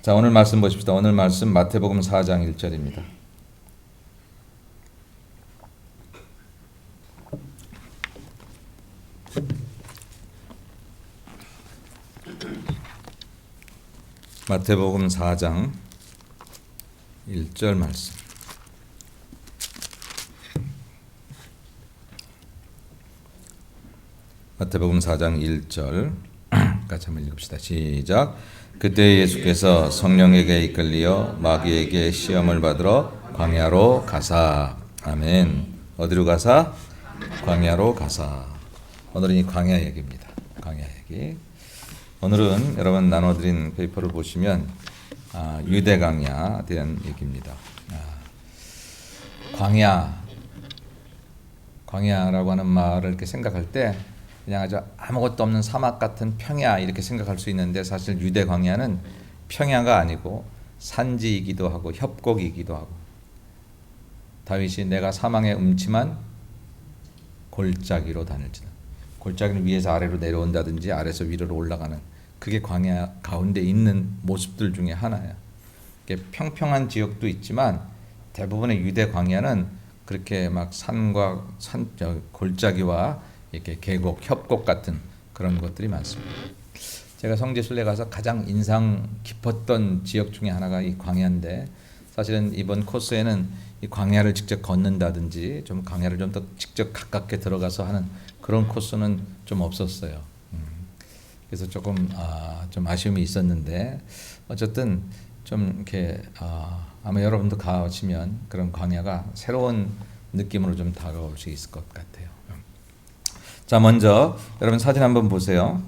자, 오늘 말씀 보십시다. 오늘 말씀 마태복음 4장 1절입니다. 마태복음 4장 1절 말씀. 마태복음 4장 1절 같이 한번 읽읍시다. 시작. 그때 예수께서 성령에게 이끌리어 마귀에게 시험을 받으러 광야로 가사. 아멘. 어디로 가사? 광야로 가사. 오늘은 이 광야 얘기입니다. 광야 얘기. 오늘은 여러분 나눠드린 페이퍼를 보시면 유대 광야에 대한 얘기입니다. 광야라고 하는 말을 이렇게 생각할 때 그냥 아주 아무것도 없는 사막 같은 평야 이렇게 생각할 수 있는데, 사실 유대 광야는 평야가 아니고 산지이기도 하고 협곡이기도 하고, 다윗이 내가 사망의 음침한 골짜기로 다닐지는, 골짜기는 위에서 아래로 내려온다든지 아래에서 위로 올라가는, 그게 광야 가운데 있는 모습들 중에 하나야. 평평한 지역도 있지만 대부분의 유대 광야는 그렇게 막 산과 골짜기와 이렇게 계곡, 협곡 같은 그런 것들이 많습니다. 제가 성지순례 가서 가장 인상 깊었던 지역 중에 하나가 이 광야인데, 사실은 이번 코스에는 이 광야를 직접 걷는다든지 좀 광야를 좀 더 직접 가깝게 들어가서 하는 그런 코스는 좀 없었어요. 그래서 조금 좀 아쉬움이 있었는데, 어쨌든 좀 이렇게 아마 여러분도 가시면 그런 광야가 새로운 느낌으로 좀 다가올 수 있을 것 같아요. 자, 먼저 여러분 사진 한번 보세요.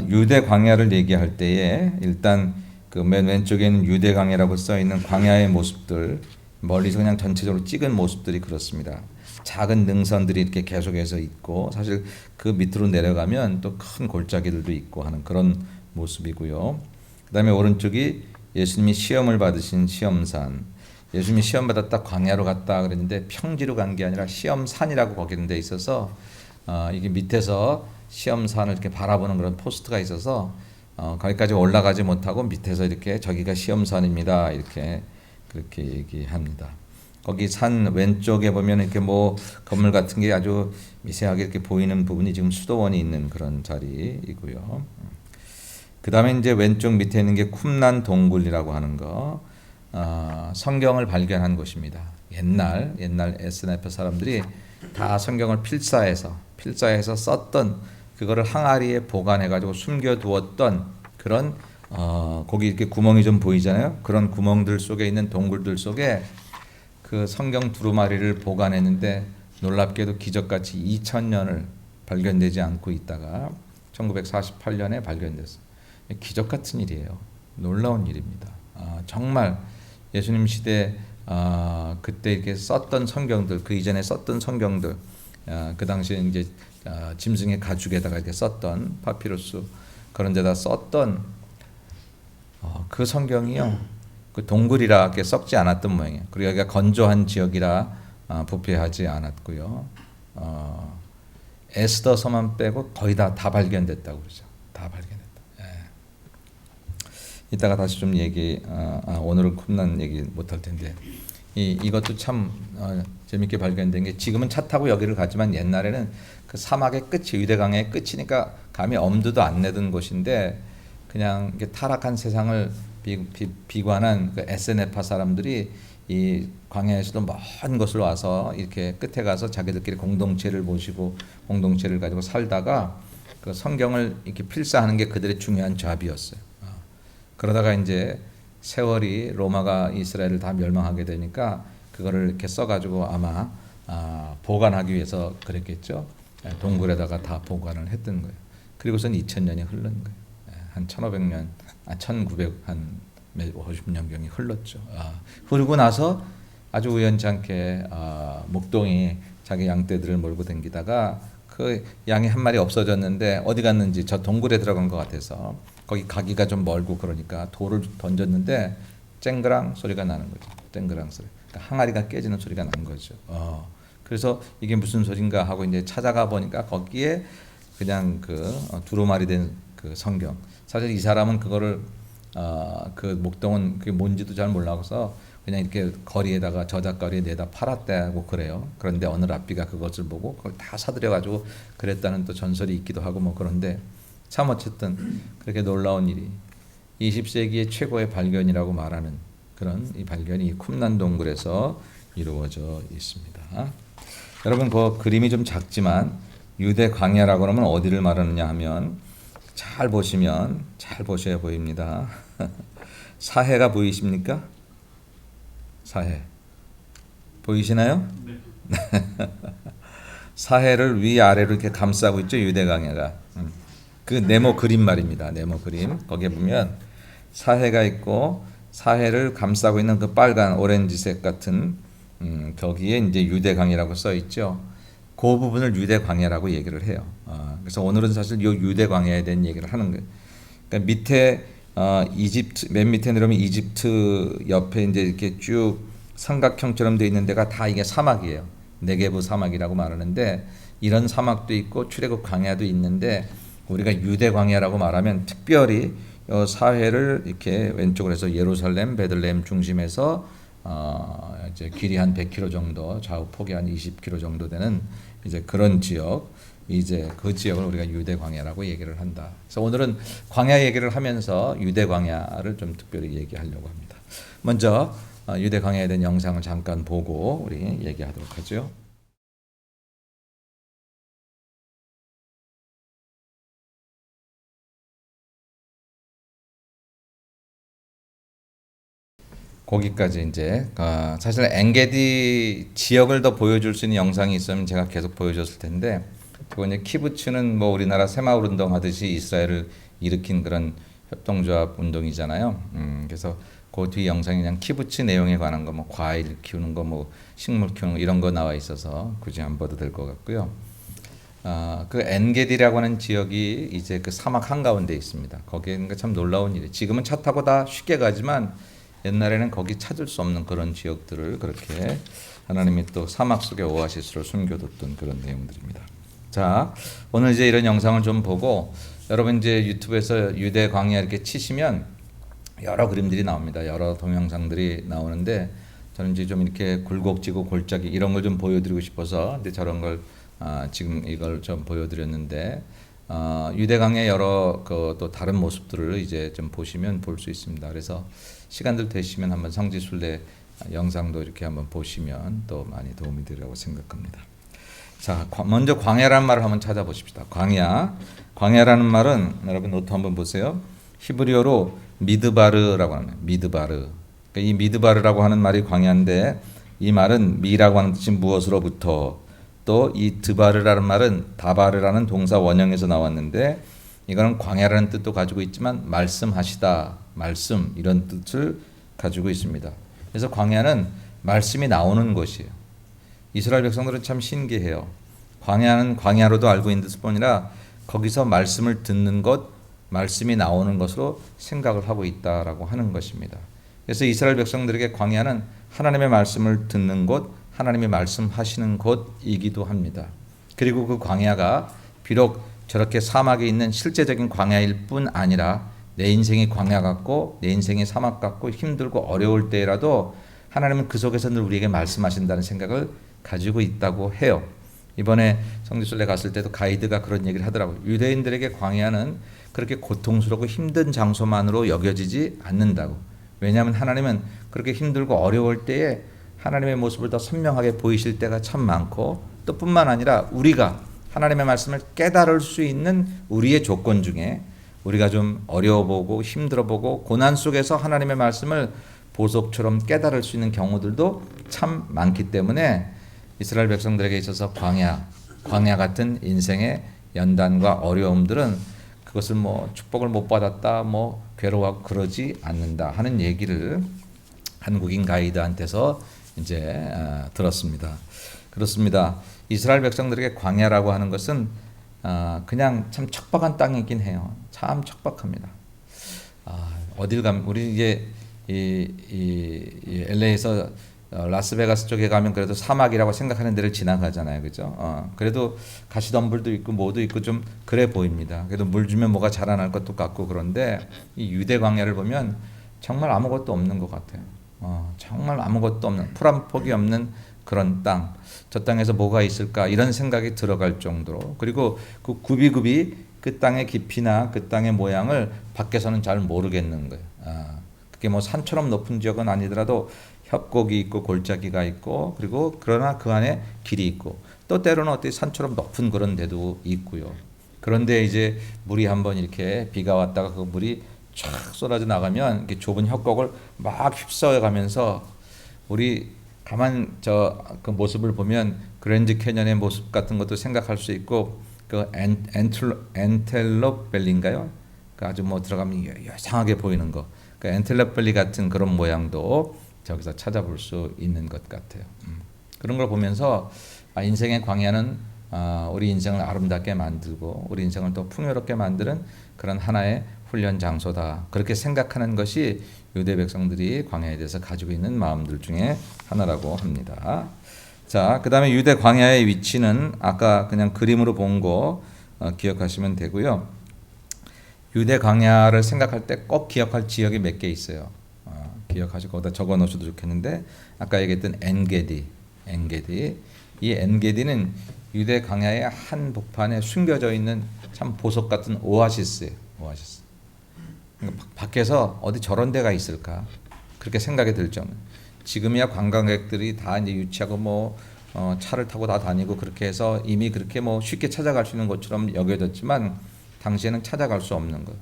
유대 광야를 얘기할 때에 일단 그 맨 왼쪽에는 유대 광야라고 써 있는 광야의 모습들, 멀리서 그냥 전체적으로 찍은 모습들이 그렇습니다. 작은 능선들이 이렇게 계속해서 있고, 사실 그 밑으로 내려가면 또 큰 골짜기들도 있고 하는 그런 모습이고요. 그다음에 오른쪽이 예수님이 시험을 받으신 시험산. 예수님이 시험 받았다 광야로 갔다 그랬는데 평지로 간 게 아니라 시험산이라고 거기는 데 있어서 이게 밑에서 시험산을 이렇게 바라보는 그런 포스트가 있어서 거기까지 올라가지 못하고 밑에서 이렇게 저기가 시험산입니다 이렇게 그렇게 얘기합니다. 거기 산 왼쪽에 보면 이렇게 뭐 건물 같은 게 아주 미세하게 이렇게 보이는 부분이 지금 수도원이 있는 그런 자리이고요. 그 다음에 이제 왼쪽 밑에 있는 게 쿰란 동굴이라고 하는 거, 성경을 발견한 곳입니다. 옛날 SNF 사람들이 다 성경을 필사해서 썼던, 그거를 항아리에 보관해가지고 숨겨두었던 그런 거기 이렇게 구멍이 좀 보이잖아요. 그런 구멍들 속에 있는 동굴들 속에 그 성경 두루마리를 보관했는데, 놀랍게도 기적같이 2000년을 발견되지 않고 있다가 1948년에 발견됐어요. 기적 같은 일이에요. 놀라운 일입니다. 정말 예수님 시대 그때 이렇게 썼던 성경들, 그 이전에 썼던 성경들, 그 당시에 이제 짐승의 가죽에다가 이렇게 썼던 파피루스 그런 데다 썼던 그 성경이요, 그 동굴이라 이렇게 썩지 않았던 모양이에요. 그리고 여기가 건조한 지역이라 부패하지 않았고요. 에스더 서만 빼고 거의 다 발견됐다고 그러죠. 다 발견됐다. 예. 이따가 다시 좀 오늘은 쿰란 얘기 못할 텐데, 이것도 참 재밌게 발견된 게, 지금은 차 타고 여기를 가지만 옛날에는 그 사막의 끝이, 유대강의 끝이니까 감히 엄두도 안 내던 곳인데, 그냥 이렇게 타락한 세상을 비관한 그 SNF파 사람들이 이 광야에서도 먼 곳을 와서 이렇게 끝에 가서 자기들끼리 공동체를 모시고 공동체를 가지고 살다가 그 성경을 이렇게 필사하는 게 그들의 중요한 잡이었어요. 그러다가 이제 세월이 로마가 이스라엘을 다 멸망하게 되니까 그거를 이렇게 써가지고 아마 보관하기 위해서 그랬겠죠. 동굴에다가 다 보관을 했던 거예요. 그리고선 2000년이 흐른 거예요. 한 1500년, 1950년경이 흘렀죠. 흐르고 나서 아주 우연치 않게 목동이 자기 양떼들을 몰고 다니다가 그 양이 한 마리 없어졌는데 어디 갔는지 저 동굴에 들어간 것 같아서 거기 가기가 좀 멀고, 그러니까 돌을 던졌는데 쨍그랑 소리가 나는 거죠. 쨍그랑 소리. 그러니까 항아리가 깨지는 소리가 난 거죠. 그래서 이게 무슨 소린가 하고 이제 찾아가 보니까 거기에 그냥 그 두루마리 된 그 성경. 사실 이 사람은 그거를 그 목동은 그게 뭔지도 잘 몰라서 그냥 이렇게 거리에다가 저작거리에 내다 팔았다고 그래요. 그런데 어느 랍비가 그것을 보고 그걸 다 사들여 가지고 그랬다는 또 전설이 있기도 하고 뭐 그런데 참 어쨌든 그렇게 놀라운 일이 20세기의 최고의 발견이라고 말하는 그런 이 발견이 쿰란 동굴에서 이루어져 있습니다. 여러분 그 그림이 좀 작지만 유대 광야라고 하면 어디를 말하느냐 하면 잘 보시면 잘 보셔야 보입니다. 사해가 보이십니까? 사해 보이시나요? 네. 사해를 위아래로 이렇게 감싸고 있죠. 유대 광야가. 그 네모 그림 말입니다. 네모 그림 거기에 보면 사해가 있고 사해를 감싸고 있는 그 빨간 오렌지색 같은 거기에 이제 유대 광야라고 써 있죠. 그 부분을 유대 광야라고 얘기를 해요. 그래서 오늘은 사실 이 유대 광야에 대한 얘기를 하는 거예요. 그러니까 밑에 이집트 맨 밑에 내려오면 이집트 옆에 이제 이렇게 쭉 삼각형처럼 되어 있는 데가 다 이게 사막이에요. 네게브 사막이라고 말하는데 이런 사막도 있고 출애굽 광야도 있는데 우리가 유대 광야라고 말하면 특별히 사해를 이렇게 왼쪽으로 해서 예루살렘, 베들레헴 중심에서 이제 길이 한 100km 정도, 좌우 폭이 한 20km 정도 되는 이제 그런 지역, 이제 그 지역을 우리가 유대 광야라고 얘기를 한다. 그래서 오늘은 광야 얘기를 하면서 유대 광야를 좀 특별히 얘기하려고 합니다. 먼저 유대 광야에 대한 영상을 잠깐 보고 우리 얘기하도록 하죠. 거기까지 이제 사실 엔게디 지역을 더 보여줄 수 있는 영상이 있으면 제가 계속 보여줬을 텐데 그거 이제 키부츠는 뭐 우리나라 새마을 운동 하듯이 이스라엘을 일으킨 그런 협동조합 운동이잖아요. 그래서 그 뒤 영상이 그냥 키부츠 내용에 관한 거 뭐 과일 키우는 거 뭐 식물 키우는 거 이런 거 나와 있어서 굳이 안 봐도 될 것 같고요. 그 엔게디라고 하는 지역이 이제 그 사막 한가운데 있습니다. 거기는 참 놀라운 일이에요. 지금은 차 타고 다 쉽게 가지만 옛날에는 거기 찾을 수 없는 그런 지역들을 그렇게 하나님이 또 사막 속의 오아시스로 숨겨뒀던 그런 내용들입니다. 자, 오늘 이제 이런 영상을 좀 보고 여러분 이제 유튜브에서 유대 광야 이렇게 치시면 여러 그림들이 나옵니다. 여러 동영상들이 나오는데 저는 이제 좀 이렇게 굴곡지고 골짜기 이런 걸 좀 보여드리고 싶어서 근데 저런 걸 지금 이걸 좀 보여드렸는데 유대 광야 여러 또 다른 모습들을 이제 좀 보시면 볼 수 있습니다. 그래서 시간들 되시면 한번 성지순례 영상도 이렇게 한번 보시면 또 많이 도움이 되리라고 생각합니다. 자, 먼저 광야라는 말을 한번 찾아보십시다. 광야라는 말은 여러분 노트 한번 보세요. 히브리어로 미드바르라고 하는 미드바르. 그러니까 이 미드바르라고 하는 말이 광야인데 이 말은 미라고 하는 뜻이 무엇으로부터 또 이 드바르라는 말은 다바르라는 동사 원형에서 나왔는데 이거는 광야라는 뜻도 가지고 있지만 말씀하시다, 말씀 이런 뜻을 가지고 있습니다. 그래서 광야는 말씀이 나오는 곳이에요. 이스라엘 백성들은 참 신기해요. 광야는 광야로도 알고 있는 것뿐 아니라 거기서 말씀을 듣는 것, 말씀이 나오는 것으로 생각을 하고 있다라고 하는 것입니다. 그래서 이스라엘 백성들에게 광야는 하나님의 말씀을 듣는 곳, 하나님이 말씀하시는 곳이기도 합니다. 그리고 그 광야가 비록 저렇게 사막에 있는 실제적인 광야일 뿐 아니라 내 인생이 광야 같고 내 인생이 사막 같고 힘들고 어려울 때라도 하나님은 그 속에서 늘 우리에게 말씀하신다는 생각을 가지고 있다고 해요. 이번에 성지순례 갔을 때도 가이드가 그런 얘기를 하더라고요. 유대인들에게 광야는 그렇게 고통스럽고 힘든 장소만으로 여겨지지 않는다고. 왜냐하면 하나님은 그렇게 힘들고 어려울 때에 하나님의 모습을 더 선명하게 보이실 때가 참 많고 또 뿐만 아니라 우리가 하나님의 말씀을 깨달을 수 있는 우리의 조건 중에 우리가 좀 어려워보고 힘들어보고 고난 속에서 하나님의 말씀을 보석처럼 깨달을 수 있는 경우들도 참 많기 때문에 이스라엘 백성들에게 있어서 광야 같은 인생의 연단과 어려움들은 그것을 뭐 축복을 못 받았다, 뭐 괴로워하고 그러지 않는다 하는 얘기를 한국인 가이드한테서 이제 들었습니다. 그렇습니다. 이스라엘 백성들에게 광야라고 하는 것은 그냥 참 척박한 땅이긴 해요. 참 척박합니다. 어딜 가면 우리 이제 이 LA에서 라스베가스 쪽에 가면 그래도 사막이라고 생각하는 데를 지나가잖아요, 그죠? 그래도 가시덤불도 있고 뭐도 있고 좀 그래 보입니다. 그래도 물 주면 뭐가 자라날 것도 같고 그런데 이 유대 광야를 보면 정말 아무것도 없는 것 같아요. 정말 아무것도 없는 풀 한 폭이 없는 그런 땅. 저 땅에서 뭐가 있을까 이런 생각이 들어갈 정도로 그리고 그 굽이굽이 그 땅의 깊이나 그 땅의 모양을 밖에서는 잘 모르겠는 거예요. 그게 뭐 산처럼 높은 지역은 아니더라도 협곡이 있고 골짜기가 있고 그리고 그러나 그 안에 길이 있고 또 때로는 어떻게 산처럼 높은 그런 데도 있고요. 그런데 이제 물이 한번 이렇게 비가 왔다가 그 물이 쫙 쏟아져 나가면 이렇게 좁은 협곡을 막 휩싸여 가면서 우리 가만 그 모습을 보면 그랜드 캐년의 모습 같은 것도 생각할 수 있고 그 엔텔롭 밸리인가요? 그 아주 뭐 들어가면 요상하게 보이는 거. 그 엔텔롭 밸리 같은 그런 모양도 저기서 찾아볼 수 있는 것 같아요. 그런 걸 보면서 인생의 광야는 우리 인생을 아름답게 만들고 우리 인생을 또 풍요롭게 만드는 그런 하나의 훈련 장소다. 그렇게 생각하는 것이 유대 백성들이 광야에 대해서 가지고 있는 마음들 중에 하나라고 합니다. 자, 그다음에 유대 광야의 위치는 아까 그냥 그림으로 본 거 기억하시면 되고요. 유대 광야를 생각할 때 꼭 기억할 지역이 몇 개 있어요. 기억하시고 거기다 적어 놓으셔도 좋겠는데 아까 얘기했던 엔게디. 이 엔게디는 유대 광야의 한 복판에 숨겨져 있는 참 보석 같은 오아시스예요. 오아시스. 그러니까 밖에서 어디 저런 데가 있을까? 그렇게 생각이 들 정도. 지금이야 관광객들이 다 이제 유치하고 뭐 차를 타고 다 다니고 그렇게 해서 이미 그렇게 뭐 쉽게 찾아갈 수 있는 것처럼 여겨졌지만 당시에는 찾아갈 수 없는 거예요.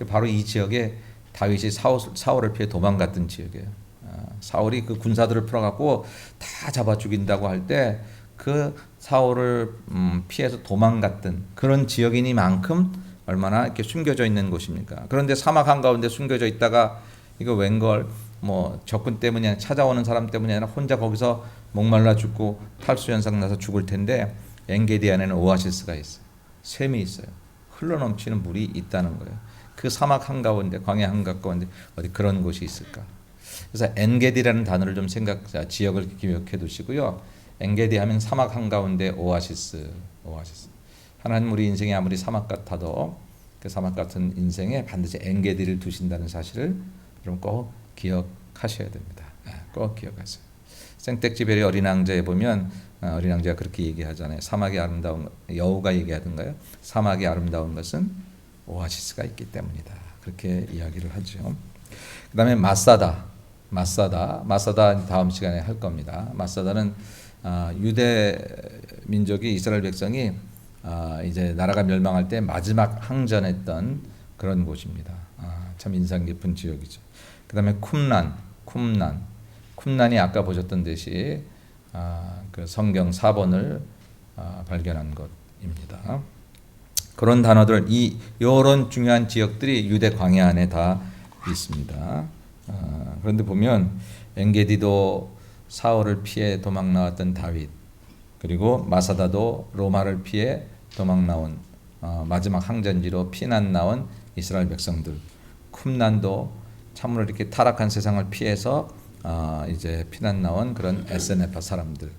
바로 이 지역에 다윗이 사울을 피해 도망갔던 지역이에요. 사울이 그 군사들을 풀어갖고 다 잡아 죽인다고 할 때 그 사울을 피해서 도망갔던 그런 지역이니만큼 얼마나 이렇게 숨겨져 있는 곳입니까? 그런데 사막 한가운데 숨겨져 있다가 이거 웬걸 뭐 적군 때문이 찾아오는 사람 때문이 아니라 혼자 거기서 목말라 죽고 탈수 현상 나서 죽을 텐데 엔게디 안에는 오아시스가 있어요. 샘이 있어요. 흘러넘치는 물이 있다는 거예요. 그 사막 한가운데 광야 한가운데 어디 그런 곳이 있을까? 그래서 엔게디라는 단어를 좀 지역을 기억해 두시고요. 엔게디 하면 사막 한가운데 오아시스. 하나님 우리 인생이 아무리 사막 같아도 그 사막 같은 인생에 반드시 엔게디를 두신다는 사실을 여러분 꼭 기억하셔야 됩니다. 꼭 기억하세요. 생텍쥐베리 어린 왕자에 보면 어린 왕자가 그렇게 얘기하잖아요. 사막이 아름다운 여우가 얘기하던가요? 사막이 아름다운 것은 오아시스가 있기 때문이다. 그렇게 이야기를 하죠. 그다음에 마사다 다음 시간에 할 겁니다. 마사다는 유대 민족이 이스라엘 백성이 이제 나라가 멸망할 때 마지막 항전했던 그런 곳입니다. 참 인상 깊은 지역이죠. 그다음에 쿰란이 아까 보셨던 듯이 그 성경 4번을 발견한 것입니다. 그런 단어들 이런 중요한 지역들이 유대 광야 안에 다 있습니다. 그런데 보면 엔게디도 사울을 피해 도망 나왔던 다윗, 그리고 마사다도 로마를 피해 도망 나온 마지막 항전지로 피난 나온 이스라엘 백성들, 쿰란도 참으로 이렇게 타락한 세상을 피해서 이제 피난 나온 그런 에스네파 사람들.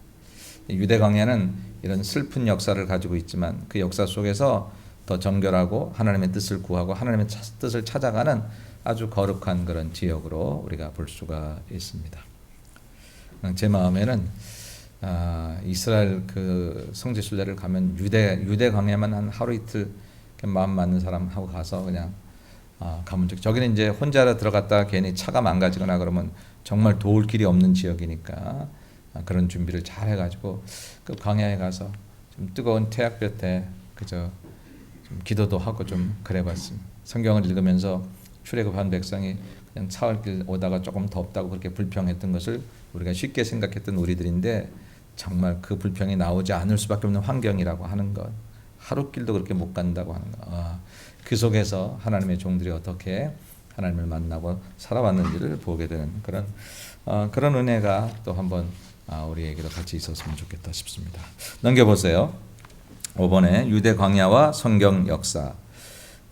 유대 광야는 이런 슬픈 역사를 가지고 있지만 그 역사 속에서 더 정결하고 하나님의 뜻을 구하고 하나님의 뜻을 찾아가는 아주 거룩한 그런 지역으로 우리가 볼 수가 있습니다. 제 마음에는 이스라엘 그 성지 순례를 가면 유대 광야만 한 하루 이틀 마음 맞는 사람하고 가서 그냥 가면 저기는 이제 혼자 들어갔다가 괜히 차가 망가지거나 그러면 정말 도울 길이 없는 지역이니까 그런 준비를 잘 해가지고 그 광야에 가서 좀 뜨거운 태양볕에 그저 좀 기도도 하고 좀 그래봤습니다. 성경을 읽으면서 출애굽한 백성이 그냥 사흘길 오다가 조금 덥다고 그렇게 불평했던 것을 우리가 쉽게 생각했던 우리들인데 정말 그 불평이 나오지 않을 수밖에 없는 환경이라고 하는 것, 하루길도 그렇게 못 간다고 하는 것, 그 속에서 하나님의 종들이 어떻게 하나님을 만나고 살아왔는지를 보게 되는 그런 은혜가 또 한번 우리에게도 같이 있었으면 좋겠다 싶습니다. 넘겨보세요. 5번에 유대 광야와 성경 역사.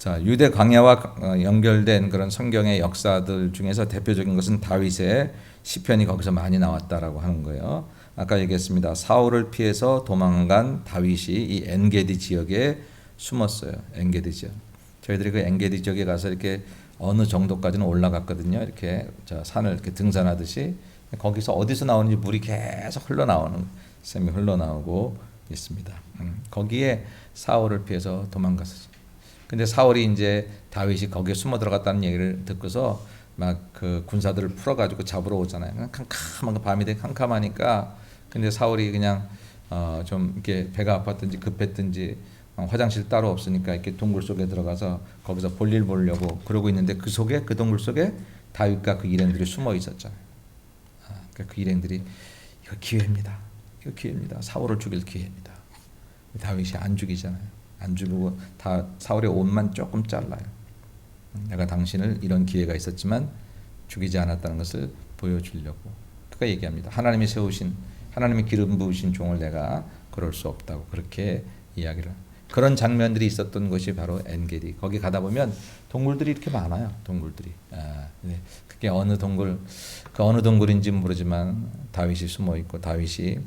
자, 유대 광야와 연결된 그런 성경의 역사들 중에서 대표적인 것은 다윗의 시편이 거기서 많이 나왔다라고 하는 거예요. 아까 얘기했습니다. 사울을 피해서 도망간 다윗이 이 엔게디 지역에 숨었어요. 엔게디 지역. 저희들이 그 엔게디 지역에 가서 이렇게 어느 정도까지는 올라갔거든요. 이렇게 저 산을 이렇게 등산하듯이 거기서 어디서 나오는지 물이 계속 흘러나오는 셈이 흘러나오고 있습니다. 거기에 사울을 피해서 도망갔었어요. 근데 사울이 이제 다윗이 거기에 숨어 들어갔다는 얘기를 듣고서 막 그 군사들을 풀어가지고 잡으러 오잖아요. 그냥 캄캄한 밤이 되게 캄캄하니까 근데 사울이 그냥 좀 이렇게 배가 아팠든지 급했든지 화장실 따로 없으니까 이렇게 동굴 속에 들어가서 거기서 볼일 보려고 그러고 있는데 그 속에 그 동굴 속에 다윗과 그 일행들이 숨어 있었잖아요. 그러니까 그 일행들이 이거 기회입니다. 이거 기회입니다. 사울을 죽일 기회입니다. 다윗이 안 죽이잖아요. 안 죽이고 다 사울의 옷만 조금 잘라요. 내가 당신을 이런 기회가 있었지만 죽이지 않았다는 것을 보여주려고 그가 얘기합니다. 하나님이 세우신 하나님이 기름 부으신 종을 내가 그럴 수 없다고 그렇게 이야기를 그런 장면들이 있었던 것이 바로 엔게디. 거기 가다 보면 동굴들이 이렇게 많아요. 동굴들이. 그게 어느 동굴 그 어느 동굴인지 모르지만 다윗이 숨어 있고 다윗이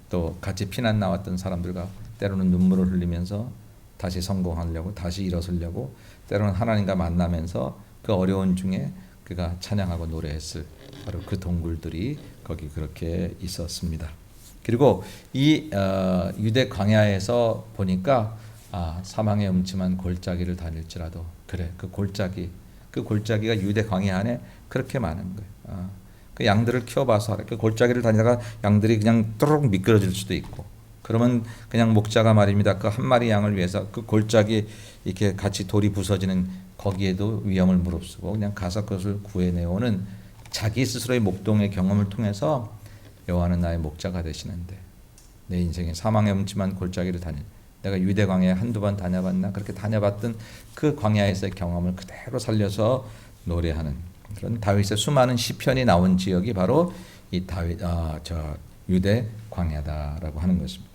또 같이 피난 나왔던 사람들과 때로는 눈물을 흘리면서 다시 성공하려고 다시 일어서려고 때로는 하나님과 만나면서 그 어려운 중에 그가 찬양하고 노래했을 바로 그 동굴들이 거기 그렇게 있었습니다. 그리고 이 유대 광야에서 보니까 사망의 음침한 골짜기를 다닐지라도 그래 그 골짜기가 유대 광야 안에 그렇게 많은 거예요. 그 양들을 키워봐서 알아. 그 골짜기를 다니다가 양들이 그냥 뚜룩 미끄러질 수도 있고 그러면 그냥 목자가 말입니다. 그 한 마리 양을 위해서 그 골짜기 이렇게 같이 돌이 부서지는 거기에도 위험을 무릅쓰고 그냥 가서 그것을 구해내오는 자기 스스로의 목동의 경험을 통해서 여호와는 나의 목자가 되시는데 내 인생에 사망의 음침한 골짜기를 내가 유대 광야에 한두 번 다녀봤나 그렇게 다녀봤던 그 광야에서의 경험을 그대로 살려서 노래하는 그런 다윗의 수많은 시편이 나온 지역이 바로 이 유대 광야다라고 하는 것입니다.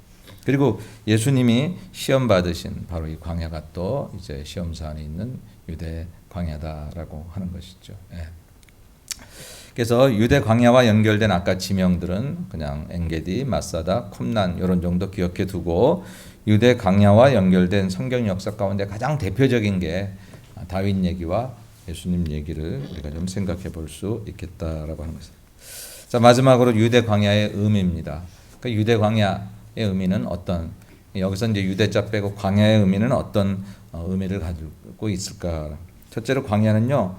그리고 예수님이 시험 받으신 바로 이 광야가 또 이제 시험 사안에 있는 유대 광야다라고 하는 것이죠. 예. 그래서 유대 광야와 연결된 아까 지명들은 그냥 엔게디, 마사다, 쿰난 이런 정도 기억해 두고 유대 광야와 연결된 성경 역사 가운데 가장 대표적인 게 다윗 얘기와 예수님 얘기를 우리가 좀 생각해 볼 수 있겠다라고 하는 것입니다. 자, 마지막으로 유대 광야의 의미입니다. 그 유대 광야의 의미는 어떤 여기서 이제 유대자 빼고 광야의 의미는 어떤 의미를 가지고 있을까? 첫째로 광야는요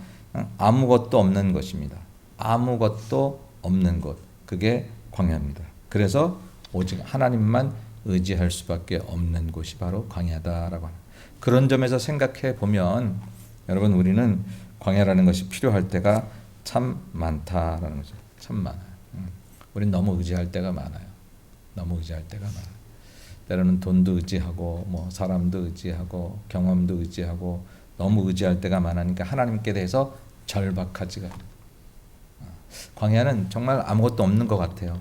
아무것도 없는 것입니다. 아무것도 없는 곳 그게 광야입니다. 그래서 오직 하나님만 의지할 수밖에 없는 곳이 바로 광야다라고 하는 그런 점에서 생각해 보면 여러분 우리는 광야라는 것이 필요할 때가 참 많다라는 거죠. 참 많아요. 우리는 너무 의지할 때가 많아요. 너무 의지할 때가 많아요. 때로는 돈도 의지하고 뭐 사람도 의지하고 경험도 의지하고 너무 의지할 때가 많으니까 하나님께 대해서 절박하지가 않아요. 광야는 정말 아무것도 없는 것 같아요.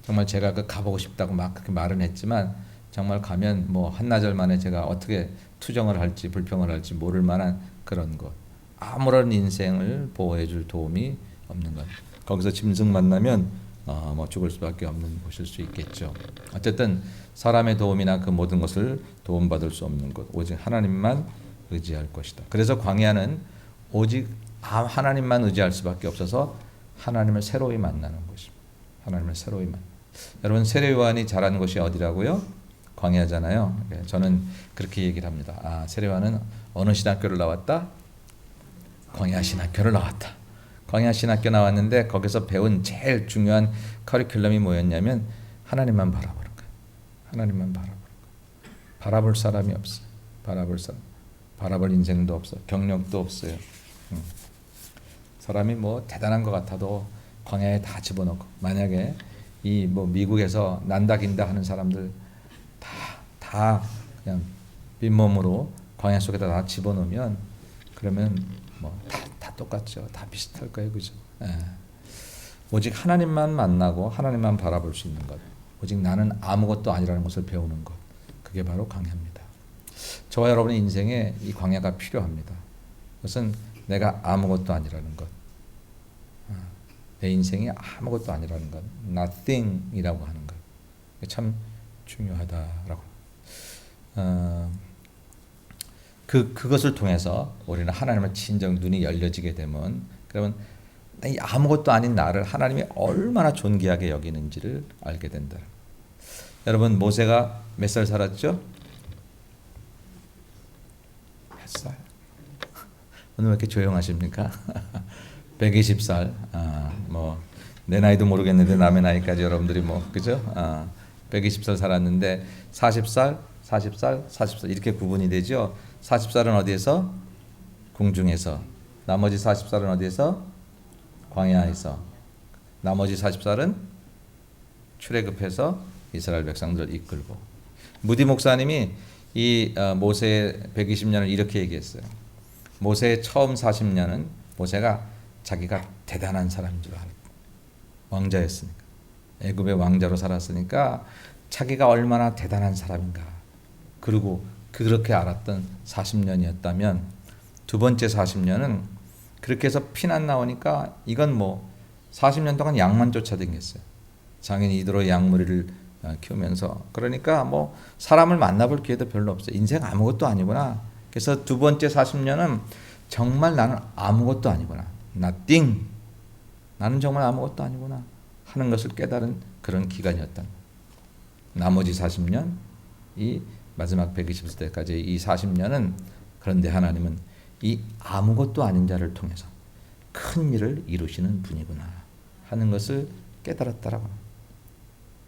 정말 제가 그 가보고 싶다고 막 그렇게 말은 했지만 정말 가면 뭐 한나절 만에 제가 어떻게 투정을 할지 불평을 할지 모를 만한 그런 것. 아무런 인생을 보호해줄 도움이 없는 것. 거기서 짐승 만나면 뭐 죽을 수밖에 없는 곳일 수 있겠죠. 어쨌든 사람의 도움이나 그 모든 것을 도움받을 수 없는 곳. 오직 하나님만 의지할 것이다. 그래서 광야는 오직 하나님만 의지할 수밖에 없어서 하나님을 새로이 만나는 것입니다. 하나님을 새로이 만나. 여러분 세례 요한이 자란 곳이 어디라고요? 광야잖아요. 저는 그렇게 얘기를 합니다. 세례 요한은 어느 신학교를 나왔다? 광야 신학교를 나왔다. 광야 신학교 나왔는데 거기서 배운 제일 중요한 커리큘럼이 뭐였냐면 하나님만 바라보는 거예요. 하나님만 바라보는 거예요. 바라볼 사람이 없어요. 바라볼 인생도 없어. 경력도 없어요. 사람이 뭐 대단한 것 같아도 광야에 다 집어넣고 만약에 이 뭐 미국에서 난다긴다 하는 사람들 다 그냥 빈몸으로 광야 속에다 다 집어넣으면 그러면 뭐 다 똑같죠. 다 비슷할 거예요, 그죠? 오직 하나님만 만나고 하나님만 바라볼 수 있는 것, 오직 나는 아무것도 아니라는 것을 배우는 것, 그게 바로 광야입니다. 저와 여러분의 인생에 이 광야가 필요합니다. 그것은 내가 아무것도 아니라는 것. 내 인생이 아무것도 아니라는 것. nothing이라고 하는 것. 참 중요하다라고. 그것을 통해서 우리는 하나님의 진정 눈이 열려지게 되면, 그러면 이 아무것도 아닌 나를 하나님이 얼마나 존귀하게 여기는지를 알게 된다. 여러분, 모세가 몇 살 살았죠? 몇 살? 오늘 왜 이렇게 조용하십니까? 120살. 뭐 내 나이도 모르겠는데 남의 나이까지 여러분들이 뭐 그죠? 120살 살았는데 40살, 40살, 40살 이렇게 구분이 되죠. 40살은 어디에서? 궁중에서. 나머지 40살은 어디에서? 광야에서. 나머지 40살은 출애굽해서 이스라엘 백성들을 이끌고. 무디 목사님이 이 모세의 120년을 이렇게 얘기했어요. 모세의 처음 40년은 모세가 자기가 대단한 사람인 줄 알았다. 왕자였으니까. 애굽의 왕자로 살았으니까 자기가 얼마나 대단한 사람인가. 그리고 그렇게 알았던 40년이었다면 두 번째 40년은 그렇게 해서 피난 나오니까 이건 뭐 40년 동안 양만 쫓아다녔어요. 장인이 이대로 양무리를 키우면서. 그러니까 뭐 사람을 만나볼 기회도 별로 없어요. 인생 아무것도 아니구나. 그래서 두 번째 40년은 정말 나는 아무것도 아니구나. nothing. 나는 정말 아무것도 아니구나 하는 것을 깨달은 그런 기간이었던 거예요. 나머지 40년, 이 마지막 120세 때까지 이 40년은 그런데 하나님은 이 아무것도 아닌 자를 통해서 큰 일을 이루시는 분이구나 하는 것을 깨달았다라고 합니다.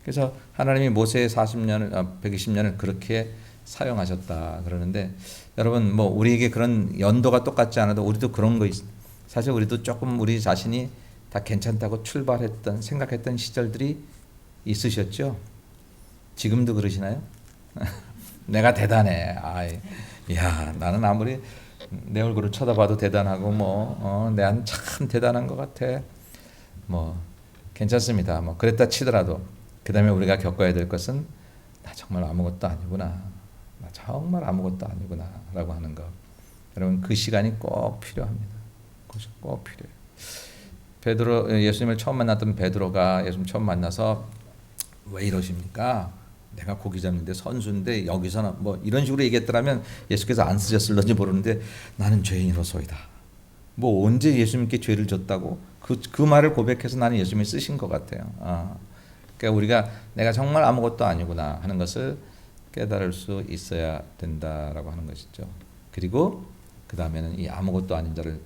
그래서 하나님이 모세의 120년을 그렇게 사용하셨다 그러는데, 여러분 뭐 우리에게 그런 연도가 똑같지 않아도 우리도 그런 거 사실 우리도 조금 우리 자신이 다 괜찮다고 출발했던 생각했던 시절들이 있으셨죠? 지금도 그러시나요? 내가 대단해. 야, 나는 아무리 내 얼굴을 쳐다봐도 대단하고 내한 참 대단한 것 같아. 뭐 괜찮습니다. 뭐 그랬다 치더라도 그 다음에 우리가 겪어야 될 것은 나 정말 아무것도 아니구나. 나 정말 아무것도 아니구나라고 하는 거. 여러분 그 시간이 꼭 필요합니다. 꼭 필요해요. 예수님을 처음 만났던 베드로가 예수님 처음 만나서 왜 이러십니까? 내가 고기 잡는데 선수인데 여기서는 뭐 이런 식으로 얘기했더라면 예수께서 안 쓰셨을런지 모르는데 나는 죄인으로소이다. 뭐 언제 예수님께 죄를 졌다고? 그 말을 고백해서 나는 예수님이 쓰신 것 같아요. 그러니까 우리가 내가 정말 아무것도 아니구나 하는 것을 깨달을 수 있어야 된다라고 하는 것이죠. 그리고 그 다음에는 이 아무것도 아닌 자를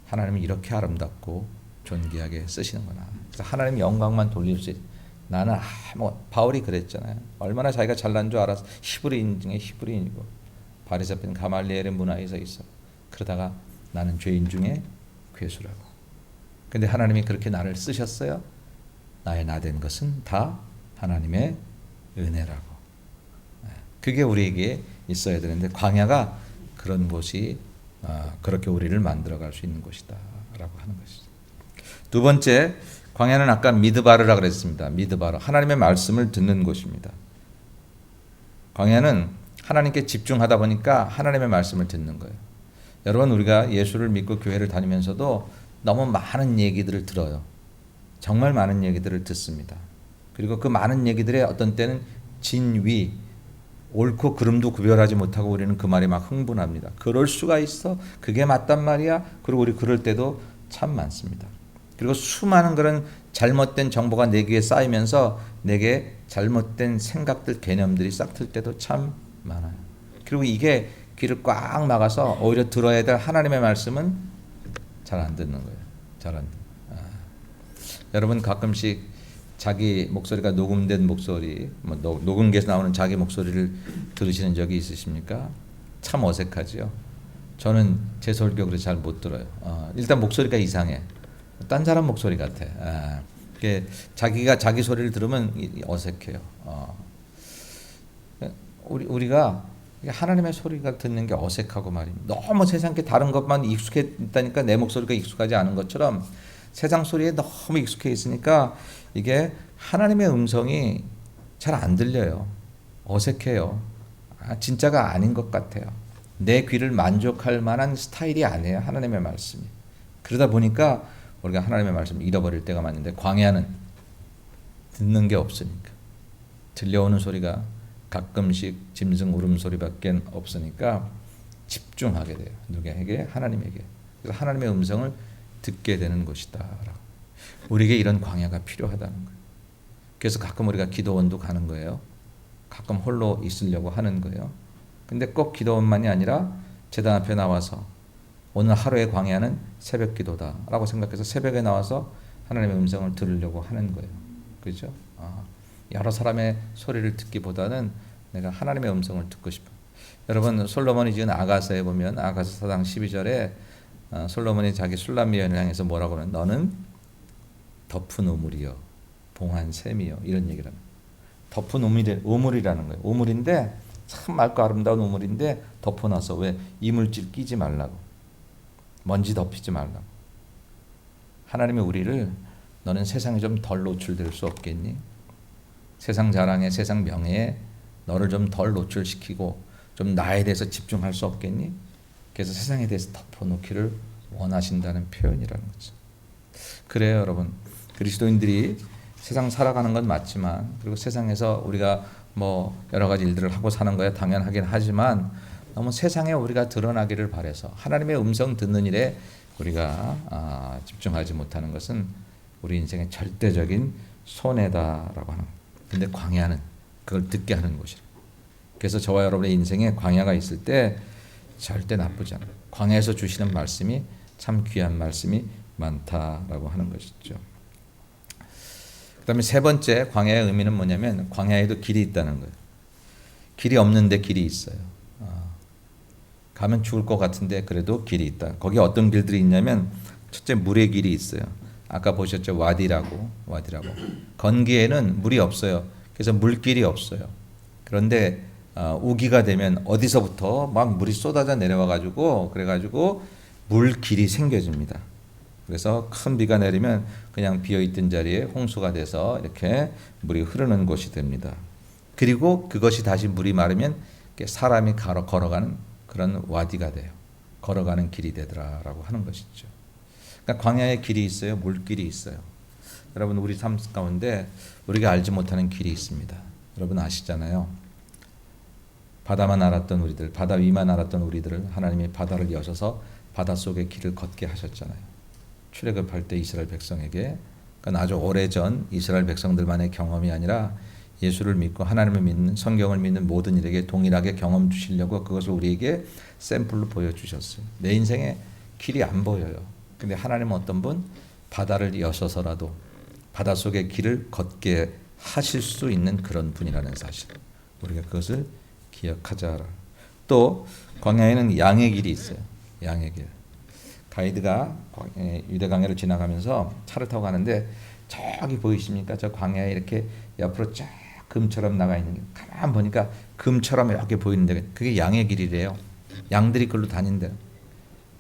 하나님이 이렇게 아름답고 존귀하게 쓰시는구나. 그래서 하나님 영광만 돌릴 수 있. 나는 바울이 그랬잖아요. 얼마나 자기가 잘난 줄 알아서 히브리인 중에 히브리인이고 바리새파인 가말리엘의 문화에 서 있어. 그러다가 나는 죄인 중에 괴수라고. 근데 하나님이 그렇게 나를 쓰셨어요. 나의 나 된 것은 다 하나님의 은혜라고. 그게 우리에게 있어야 되는데 광야가 그런 곳이 그렇게 우리를 만들어갈 수 있는 곳이다라고 하는 것이죠. 두 번째, 광야는 아까 미드바르라 그랬습니다. 미드바르, 하나님의 말씀을 듣는 곳입니다. 광야는 하나님께 집중하다 보니까 하나님의 말씀을 듣는 거예요. 여러분 우리가 예수를 믿고 교회를 다니면서도 너무 많은 얘기들을 들어요. 정말 많은 얘기들을 듣습니다. 그리고 그 많은 얘기들의 어떤 때는 진위, 옳고 그름도 구별하지 못하고 우리는 그 말이 막 흥분합니다. 그럴 수가 있어? 그게 맞단 말이야? 그리고 우리 그럴 때도 참 많습니다. 그리고 수많은 그런 잘못된 정보가 내 귀에 쌓이면서 내게 잘못된 생각들, 개념들이 싹틀 때도 참 많아요. 그리고 이게 귀를 꽉 막아서 오히려 들어야 될 하나님의 말씀은 잘 안 듣는 거예요. 잘 안 듣는. 여러분 가끔씩 자기 목소리가 녹음된 목소리, 녹음기에서 나오는 자기 목소리를 들으시는 적이 있으십니까? 참 어색하지요. 저는 제 설교 그래서 잘 못 들어요. 일단 목소리가 이상해. 딴 사람 목소리 같아. 자기가 자기 소리를 들으면 어색해요. 우리가 하나님의 소리가 듣는 게 어색하고 말입니다. 너무 세상 게 다른 것만 익숙했다니까 내 목소리가 익숙하지 않은 것처럼 세상 소리에 너무 익숙해 있으니까 이게 하나님의 음성이 잘 안 들려요. 어색해요. 진짜가 아닌 것 같아요. 내 귀를 만족할 만한 스타일이 아니에요. 하나님의 말씀이. 그러다 보니까 우리가 하나님의 말씀을 잃어버릴 때가 많은데, 광야는 듣는 게 없으니까, 들려오는 소리가 가끔씩 짐승 울음소리밖에 없으니까 집중하게 돼요. 누구에게? 하나님에게. 그래서 하나님의 음성을 듣게 되는 것이다. 우리에게 이런 광야가 필요하다는 거예요. 그래서 가끔 우리가 기도원도 가는 거예요. 가끔 홀로 있으려고 하는 거예요. 근데 꼭 기도원만이 아니라 제단 앞에 나와서 오늘 하루의 광야는 새벽 기도다라고 생각해서 새벽에 나와서 하나님의 음성을 들으려고 하는 거예요. 그렇죠? 여러 사람의 소리를 듣기보다는 내가 하나님의 음성을 듣고 싶어. 여러분, 솔로몬이 지은 아가서에 보면 아가서 4장 12절에 솔로몬이 자기 술람 여인을 향해서 뭐라고 하면, 너는 덮은 우물이요 봉한 샘이요, 이런 얘기를 합니다. 덮은 우물이라는 거예요. 우물인데 참 맑고 아름다운 우물인데 덮어놔서, 왜? 이물질 끼지 말라고, 먼지 덮이지 말라고. 하나님이 우리를, 너는 세상에 좀 덜 노출될 수 없겠니? 세상 자랑에, 세상 명예에 너를 좀 덜 노출시키고 좀 나에 대해서 집중할 수 없겠니? 그래서 세상에 대해서 덮어놓기를 원하신다는 표현이라는 거죠. 그래요, 여러분. 그리스도인들이 세상 살아가는 건 맞지만, 그리고 세상에서 우리가 뭐 여러 가지 일들을 하고 사는 거야 당연하긴 하지만, 너무 세상에 우리가 드러나기를 바라서 하나님의 음성 듣는 일에 우리가 집중하지 못하는 것은 우리 인생의 절대적인 손해다라고 하는 거예요. 근데 광야는 그걸 듣게 하는 것이라. 그래서 저와 여러분의 인생에 광야가 있을 때 절대 나쁘지 않아요. 광야에서 주시는 말씀이 참 귀한 말씀이 많다라고 하는 것이죠. 그 다음에 세 번째 광야의 의미는 뭐냐면, 광야에도 길이 있다는 거예요. 길이 없는데 길이 있어요. 가면 죽을 것 같은데 그래도 길이 있다. 거기 어떤 길들이 있냐면, 첫째, 물의 길이 있어요. 아까 보셨죠? 와디라고. 건기에는 물이 없어요. 그래서 물길이 없어요. 그런데 우기가 되면 어디서부터 막 물이 쏟아져 내려와 가지고, 그래가지고 물길이 생겨집니다. 그래서 큰 비가 내리면 그냥 비어있던 자리에 홍수가 돼서 이렇게 물이 흐르는 곳이 됩니다. 그리고 그것이 다시 물이 마르면 사람이 걸어가는 그런 와디가 돼요. 걸어가는 길이 되더라라고 하는 것이죠. 그러니까 광야에 길이 있어요. 물길이 있어요. 여러분, 우리 삶 가운데 우리가 알지 못하는 길이 있습니다. 여러분 아시잖아요. 바다만 알았던 우리들, 바다 위만 알았던 우리들을 하나님이 바다를 여셔서 바닷속의 길을 걷게 하셨잖아요. 출애굽할 때 이스라엘 백성에게. 그건 아주 오래전 이스라엘 백성들만의 경험이 아니라 예수를 믿고 하나님을 믿는, 성경을 믿는 모든 이에게 동일하게 경험 주시려고 그것을 우리에게 샘플로 보여주셨어요. 내 인생에 길이 안 보여요. 근데 하나님은 어떤 분? 바다를 여셔서라도 바닷속의 길을 걷게 하실 수 있는 그런 분이라는 사실, 우리가 그것을 기억하자. 또 광야에는 양의 길이 있어요. 양의 길. 가이드가 유대 광야를 지나가면서 차를 타고 가는데, 저기 보이십니까? 저 광야에 이렇게 옆으로 쫙 금처럼 나가 있는 게, 가만 보니까 금처럼 이렇게 보이는데 그게 양의 길이래요. 양들이 그걸로 다닌대요.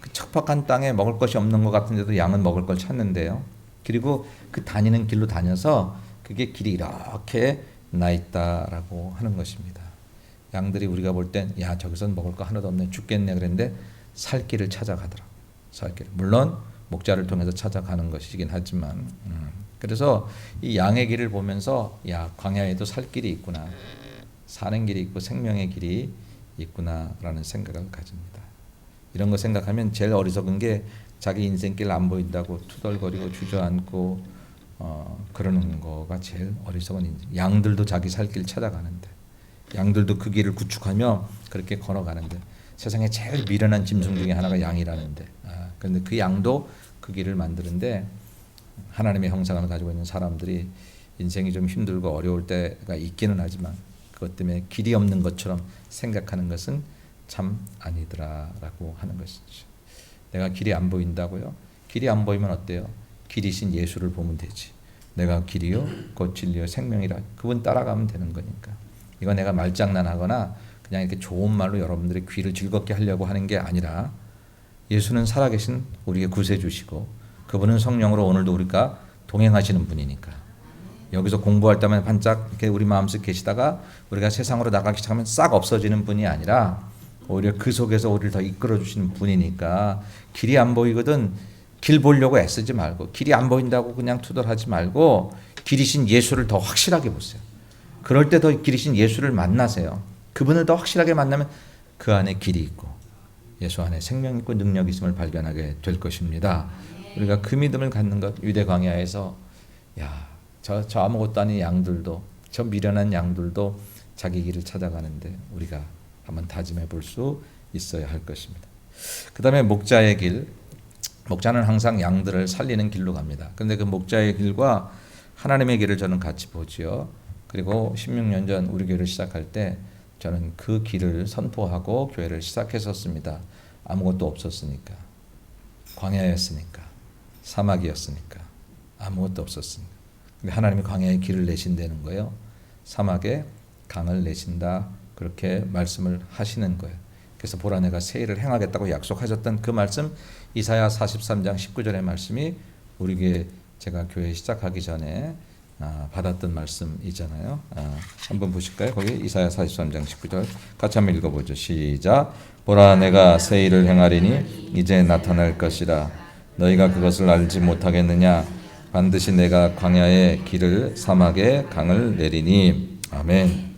그 척박한 땅에 먹을 것이 없는 것 같은데도 양은 먹을 걸 찾는데요. 그리고 그 다니는 길로 다녀서 그게 길이 이렇게 나 있다라고 하는 것입니다. 양들이 우리가 볼 땐, 야, 저기선 먹을 거 하나도 없네, 죽겠네 그랬는데 살 길을 찾아가더라고. 살 길. 물론 목자를 통해서 찾아가는 것이긴 하지만, 그래서 이 양의 길을 보면서, 야, 광야에도 살 길이 있구나, 사는 길이 있고 생명의 길이 있구나라는 생각을 가집니다. 이런 거 생각하면 제일 어리석은 게, 자기 인생길 안 보인다고 투덜거리고 주저앉고 그러는 거가 제일 어리석은 인생. 양들도 자기 살 길 찾아가는데, 양들도 그 길을 구축하며 그렇게 걸어가는데, 세상에 제일 미련한 짐승 중에 하나가 양이라는데, 그런데 그 양도 그 길을 만드는데, 하나님의 형상을 가지고 있는 사람들이 인생이 좀 힘들고 어려울 때가 있기는 하지만 그것 때문에 길이 없는 것처럼 생각하는 것은 참 아니더라라고 하는 것이죠. 내가 길이 안 보인다고요? 길이 안 보이면 어때요? 길이신 예수를 보면 되지. 내가 길이요 곧 진리요 생명이라, 그분 따라가면 되는 거니까. 이거 내가 말장난하거나 그냥 이렇게 좋은 말로 여러분들의 귀를 즐겁게 하려고 하는 게 아니라, 예수는 살아계신 우리의 구세주시고 그분은 성령으로 오늘도 우리가 동행하시는 분이니까, 여기서 공부할 때만 반짝 이렇게 우리 마음속에 계시다가 우리가 세상으로 나가기 시작하면 싹 없어지는 분이 아니라 오히려 그 속에서 우리를 더 이끌어 주시는 분이니까 길이 안 보이거든 길 보려고 애쓰지 말고 길이 안 보인다고 그냥 투덜하지 말고 길이신 예수를 더 확실하게 보세요. 그럴 때 더 길이신 예수를 만나세요. 그분을 더 확실하게 만나면 그 안에 길이 있고 예수 안에 생명 있고 능력 있음을 발견하게 될 것입니다. 우리가 그 믿음을 갖는 것 유대 광야에서 저 아무것도 아닌 양들도 저 미련한 양들도 자기 길을 찾아가는데 우리가 한번 다짐해 볼 수 있어야 할 것입니다. 그 다음에 목자의 길. 목자는 항상 양들을 살리는 길로 갑니다. 그런데 그 목자의 길과 하나님의 길을 저는 같이 보지요. 그리고 16년 전 우리 교회를 시작할 때 저는 그 길을 선포하고 교회를 시작했었습니다. 아무것도 없었으니까, 광야였으니까, 사막이었으니까, 아무것도 없었으니까. 근데 하나님이 광야의 길을 내신다는 거예요. 사막에 강을 내신다 그렇게 말씀을 하시는 거예요. 그래서 보라 내가 새 일을 행하겠다고 약속하셨던 그 말씀 이사야 43장 19절의 말씀이 우리 교회 제가 교회 시작하기 전에 받았던 말씀이잖아요. 한번 보실까요? 거기 이사야 43장 19절 같이 한번 읽어보죠. 시작. 보라 내가 새 일을 행하리니 이제 나타날 것이라 너희가 그것을 알지 못하겠느냐 반드시 내가 광야의 길을 사막에 강을 내리니. 아멘.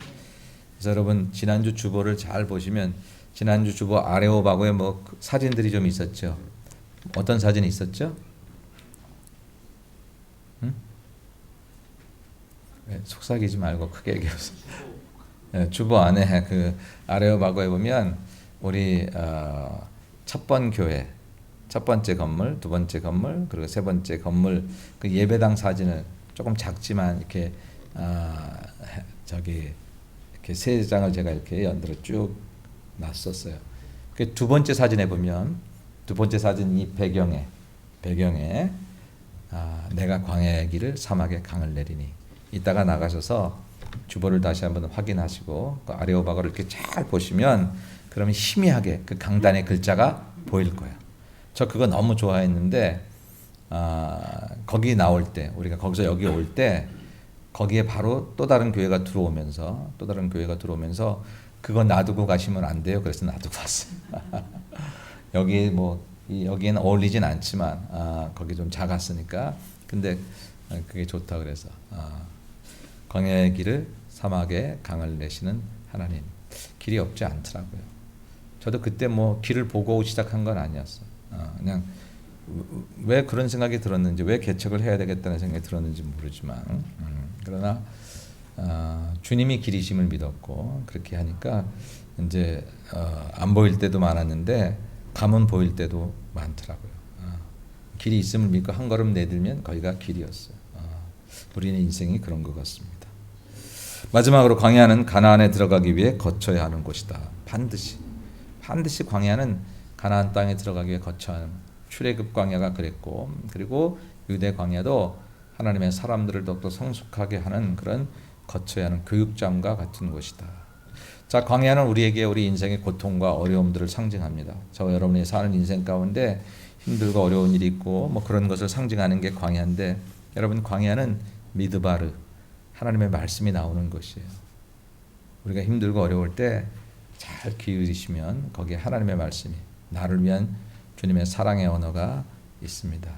그래서 여러분 지난주 주보를 잘 보시면 지난주 주보 아레오바고에 뭐 사진들이 좀 있었죠. 어떤 사진이 있었죠? 응? 속삭이지 말고 크게 얘기해보세요. 주보 안에 그 아레오바고에 보면 우리 첫번 교회 첫 번째 건물, 두 번째 건물, 그리고 세 번째 건물 그 예배당 사진을 조금 작지만 이렇게 이렇게 세 장을 제가 이렇게 연달아 쭉 놨었어요. 그 두 번째 사진에 보면 두 번째 사진 이 배경에 내가 광야의 길을 사막에 강을 내리니 이따가 나가셔서 주보를 다시 한번 확인하시고 그 아레오바고를 이렇게 잘 보시면 그러면 희미하게 그 강단의 글자가 보일 거예요. 저 그거 너무 좋아했는데 거기 나올 때 우리가 거기서 여기 올 때 거기에 바로 또 다른 교회가 들어오면서 그거 놔두고 가시면 안 돼요. 그래서 놔두고 왔어요. 여기 여기에는 어울리진 않지만 거기 좀 작았으니까 근데 그게 좋다 그래서 광야의 길을 사막에 강을 내시는 하나님. 길이 없지 않더라고요. 저도 그때 길을 보고 시작한 건 아니었어요. 그냥 왜 그런 생각이 들었는지 왜 개척을 해야 되겠다는 생각이 들었는지 모르지만 그러나 주님이 길이심을 믿었고 그렇게 하니까 이제 안 보일 때도 많았는데 감은 보일 때도 많더라고요. 길이 있음을 믿고 한 걸음 내들면 거기가 길이었어요. 우리의 인생이 그런 것 같습니다. 마지막으로 광야는 가나안에 들어가기 위해 거쳐야 하는 곳이다. 반드시 광야는 가나안 땅에 들어가기 위해 거쳐야 하는 출애굽 광야가 그랬고 그리고 유대 광야도 하나님의 사람들을 더욱더 성숙하게 하는 그런 거쳐야 하는 교육장과 같은 곳이다. 자, 광야는 우리에게 우리 인생의 고통과 어려움들을 상징합니다. 저와 여러분이 사는 인생 가운데 힘들고 어려운 일이 있고 그런 것을 상징하는 게 광야인데 여러분 광야는 미드바르 하나님의 말씀이 나오는 것이에요. 우리가 힘들고 어려울 때 잘 기울이시면 거기에 하나님의 말씀이 나를 위한 주님의 사랑의 언어가 있습니다.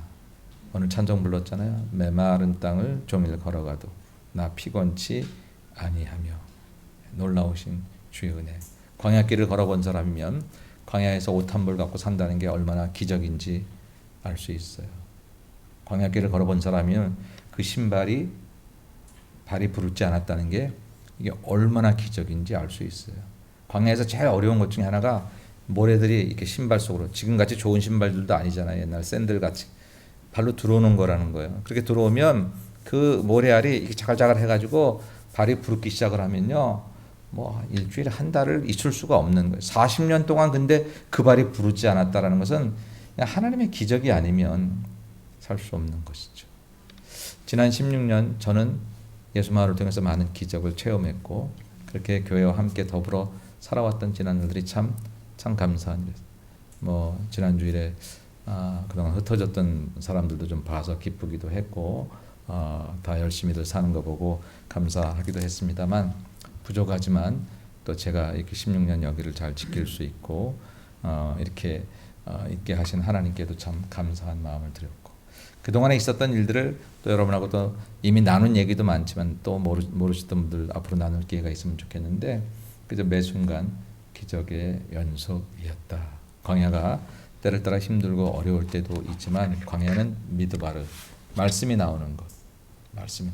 오늘 찬송 불렀잖아요. 메마른 땅을 종일 걸어가도 나 피곤치 아니하며. 놀라우신 주의 은혜. 광야길을 걸어본 사람이면 광야에서 옷 한 벌 갖고 산다는 게 얼마나 기적인지 알 수 있어요. 광야길을 걸어본 사람이면 그 신발이 발이 부르지 않았다는 게 이게 얼마나 기적인지 알 수 있어요. 광야에서 제일 어려운 것 중에 하나가 모래들이 이렇게 신발 속으로 지금같이 좋은 신발들도 아니잖아요. 옛날 샌들 같이 발로 들어오는 거라는 거예요. 그렇게 들어오면 그 모래알이 이렇게 자글자글 해가지고 발이 부르기 시작을 하면요, 일주일에 한 달을 있을 수가 없는 거예요. 40년 동안 근데 그 발이 부르지 않았다라는 것은 그냥 하나님의 기적이 아니면 살 수 없는 것이죠. 지난 16년 저는 예수마을을 통해서 많은 기적을 체험했고 그렇게 교회와 함께 더불어 살아왔던 지난날들이 참 감사한 일. 지난 주일에 그동안 흩어졌던 사람들도 좀 봐서 기쁘기도 했고 다 열심히들 사는 거 보고 감사하기도 했습니다만 부족하지만 또 제가 이렇게 16년 여기를 잘 지킬 수 있고 이렇게 있게 하신 하나님께도 참 감사한 마음을 드렸고 그동안에 있었던 일들을 또 여러분하고 또 이미 나눈 얘기도 많지만 또 모르시던 분들 앞으로 나눌 기회가 있으면 좋겠는데 그저 매 순간 기적의 연속이었다. 광야가 때를 따라 힘들고 어려울 때도 있지만 광야는 미드바르 말씀이 나오는 것. 말씀이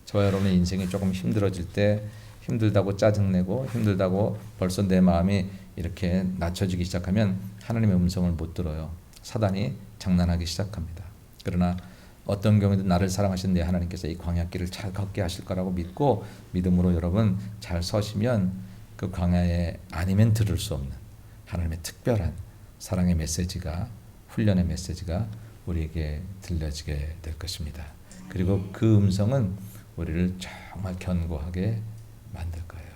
저와 여러분의 인생이 조금 힘들어질 때 힘들다고 짜증내고 힘들다고 벌써 내 마음이 이렇게 낮춰지기 시작하면 하나님의 음성을 못 들어요. 사단이 장난하기 시작합니다. 그러나 어떤 경우에도 나를 사랑하신 내 하나님께서 이 광야길을 잘 걷게 하실 거라고 믿고 믿음으로 여러분 잘 서시면 그 광야에 아니면 들을 수 없는 하나님의 특별한 사랑의 메시지가 훈련의 메시지가 우리에게 들려지게 될 것입니다. 그리고 그 음성은 우리를 정말 견고하게 만들 거예요.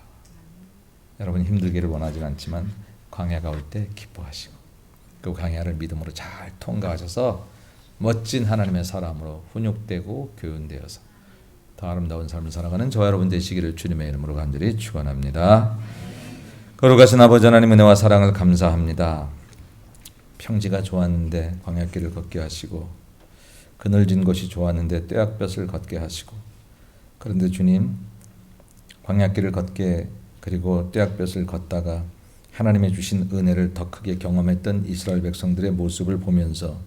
여러분 힘들기를 원하지는 않지만 광야가 올 때 기뻐하시고 그 광야를 믿음으로 잘 통과하셔서 멋진 하나님의 사람으로 훈육되고 교훈되어서 더 아름다운 삶을 살아가는 저와 여러분 되시기를 주님의 이름으로 간절히 축원합니다. 거룩하신 아버지 하나님 은혜와 사랑을 감사합니다. 평지가 좋았는데 광야길을 걷게 하시고 그늘진 곳이 좋았는데 떼약볕을 걷게 하시고 그런데 주님 광야길을 걷게 그리고 떼약볕을 걷다가 하나님의 주신 은혜를 더 크게 경험했던 이스라엘 백성들의 모습을 보면서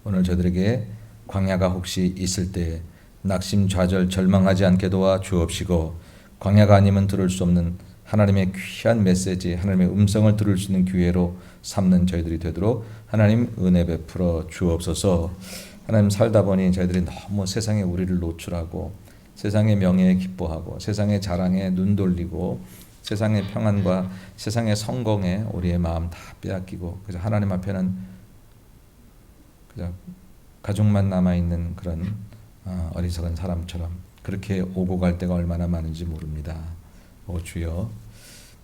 오늘 저들에게 광야가 혹시 있을 때 낙심좌절 절망하지 않게 도와 주옵시고 광야가 아니면 들을 수 없는 하나님의 귀한 메시지 하나님의 음성을 들을 수 있는 기회로 삼는 저희들이 되도록 하나님 은혜 베풀어 주옵소서. 하나님 살다 보니 저희들이 너무 세상에 우리를 노출하고 세상의 명예에 기뻐하고 세상의 자랑에 눈 돌리고 세상의 평안과 세상의 성공에 우리의 마음 다 빼앗기고 그저 하나님 앞에는 그저 가족만 남아있는 그런 어리석은 사람처럼 그렇게 오고 갈 때가 얼마나 많은지 모릅니다. 오 주여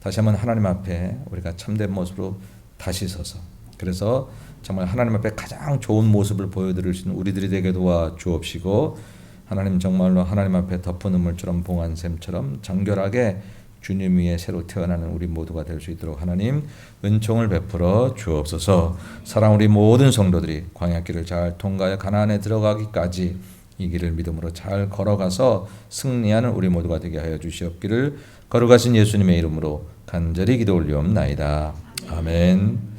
다시 한번 하나님 앞에 우리가 참된 모습으로 다시 서서 그래서 정말 하나님 앞에 가장 좋은 모습을 보여드릴 수 있는 우리들이 되게 도와 주옵시고 하나님 정말로 하나님 앞에 덮은 우물처럼 봉한 샘처럼 정결하게 주님 위에 새로 태어나는 우리 모두가 될 수 있도록 하나님 은총을 베풀어 주옵소서. 사랑 우리 모든 성도들이 광야길을 잘 통과해 가나안에 들어가기까지 이 길을 믿음으로 잘 걸어가서 승리하는 우리 모두가 되게 하여 주시옵기를 거룩하신 예수님의 이름으로 간절히 기도 올리옵나이다. 아멘.